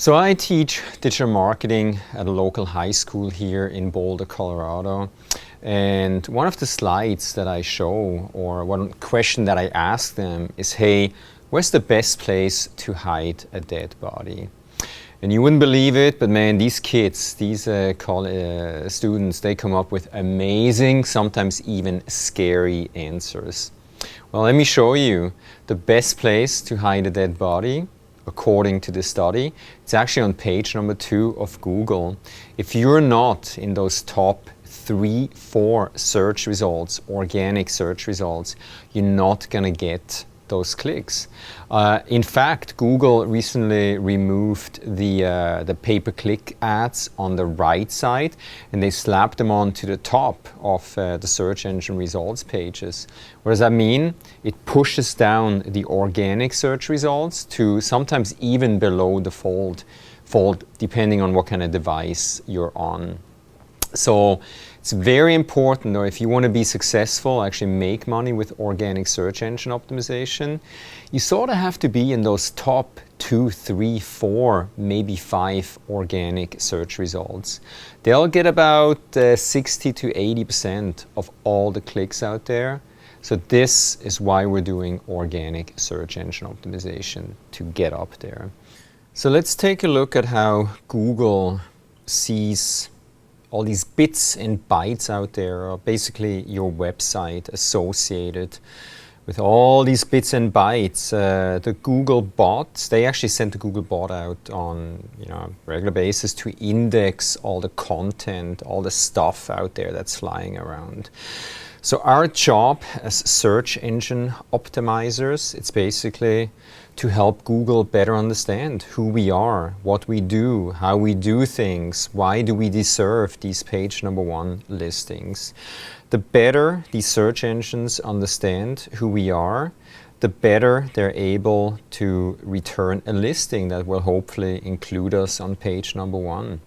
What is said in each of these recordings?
So I teach digital marketing at a local high school here in Boulder, Colorado. And one of the slides that I show, or one question that I ask them is, hey, where's the best place to hide a dead body? And you wouldn't believe it, but man, these kids, these students, they come up with amazing, sometimes even scary answers. Well, let me show you the best place to hide a dead body. According to the study, it's actually on page number 2 of Google. If you're not in those top 3-4 search results, organic search results, you're not gonna get those clicks. In fact, Google recently removed the pay-per-click ads on the right side, and they slapped them onto the top of the search engine results pages. What does that mean? It pushes down the organic search results to sometimes even below the fold depending on what kind of device you're on. So it's very important, or if you want to be successful, actually make money with organic search engine optimization, you sort of have to be in those top 2, 3, 4, maybe 5 organic search results. They'll get about 60 to 80% of all the clicks out there. So this is why we're doing organic search engine optimization, to get up there. So let's take a look at how Google sees all these bits and bytes out there, are basically your website associated with all these bits and bytes. The Google bots, they actually sent the Google bot out on a regular basis to index all the content, all the stuff out there that's flying around. So our job as search engine optimizers, it's basically to help Google better understand who we are, what we do, how we do things, why do we deserve these page number 1 listings. The better these search engines understand who we are, the better they're able to return a listing that will hopefully include us on page number 1.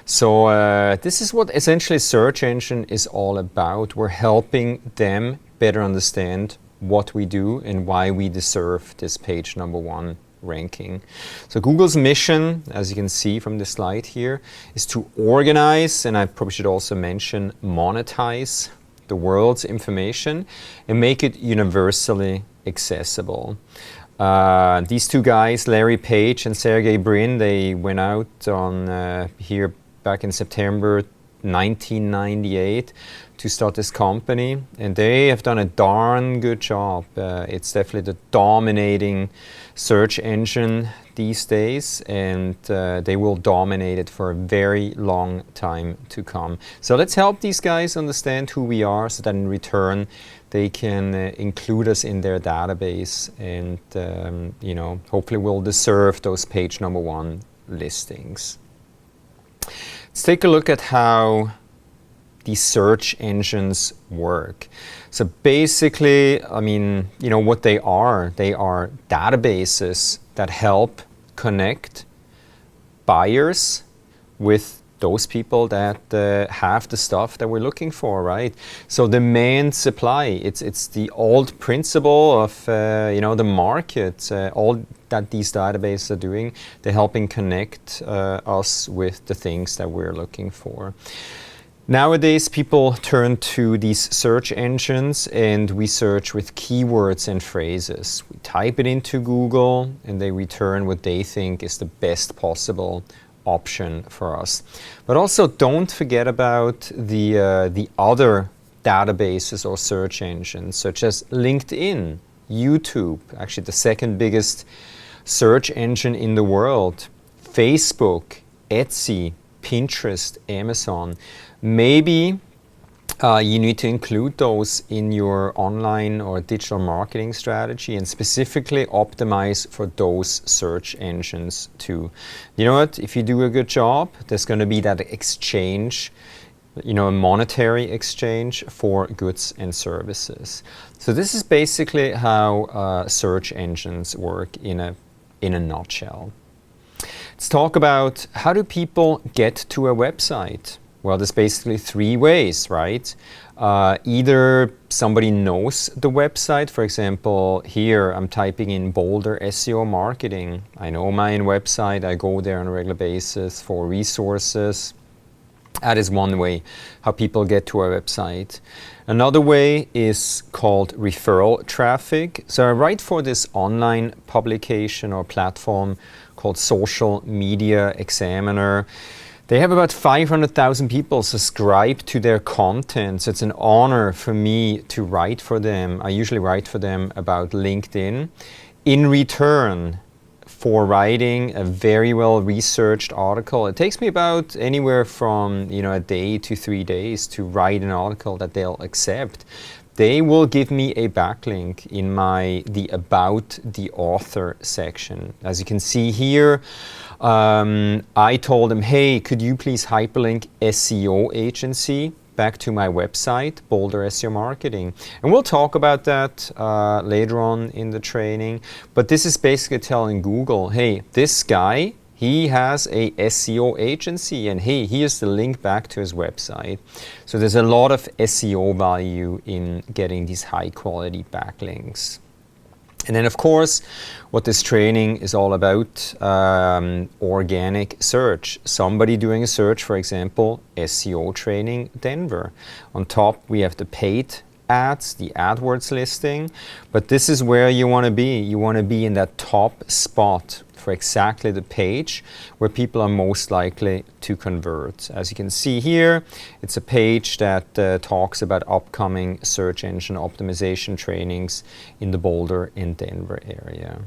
So this is what essentially search engine is all about. We're helping them better understand what we do and why we deserve this page number 1 ranking. So Google's mission, as you can see from the slide here, is to organize, and I probably should also mention monetize, the world's information and make it universally accessible. These two guys, Larry Page and Sergey Brin, they went out on here back in September 1998 to start this company, and they have done a darn good job. It's definitely the dominating search engine these days, and they will dominate it for a very long time to come. So let's help these guys understand who we are, so that in return they can include us in their database, and hopefully we'll deserve those page number 1 listings. Let's take a look at how these search engines work. So basically, what they are databases that help connect buyers with those people that have the stuff that we're looking for, right? So demand supply, it's the old principle of the market, all that these databases are doing. They're helping connect us with the things that we're looking for. Nowadays, people turn to these search engines and we search with keywords and phrases. We type it into Google and they return what they think is the best possible option for us. But also don't forget about the other databases or search engines, such as LinkedIn, YouTube, actually the second biggest search engine in the world, Facebook, Etsy, Pinterest, Amazon. Maybe you need to include those in your online or digital marketing strategy and specifically optimize for those search engines too. You know what? If you do a good job, there's going to be that exchange, a monetary exchange for goods and services. So this is basically how search engines work in a nutshell. Let's talk about, how do people get to a website? Well, there's basically three ways, right? Either somebody knows the website. For example, here I'm typing in Boulder SEO marketing. I know my website. I go there on a regular basis for resources. That is one way how people get to our website. Another way is called referral traffic. So I write for this online publication or platform called Social Media Examiner. They have about 500,000 people subscribe to their content. So it's an honor for me to write for them. I usually write for them about LinkedIn. In return for writing a very well researched article, it takes me about anywhere from a day to 3 days to write an article that they'll accept. They will give me a backlink in the About the Author section. As you can see here, I told them, hey, could you please hyperlink SEO agency back to my website, Boulder SEO Marketing. And we'll talk about that later on in the training. But this is basically telling Google, hey, this guy, he has a SEO agency, and hey, here's the link back to his website. So there's a lot of SEO value in getting these high quality backlinks. And then, of course, what this training is all about, organic search. Somebody doing a search, for example, SEO training Denver. On top, we have the paid ads, the AdWords listing. But this is where you want to be. You want to be in that top spot for exactly the page where people are most likely to convert. As you can see here, it's a page that talks about upcoming search engine optimization trainings in the Boulder and Denver area.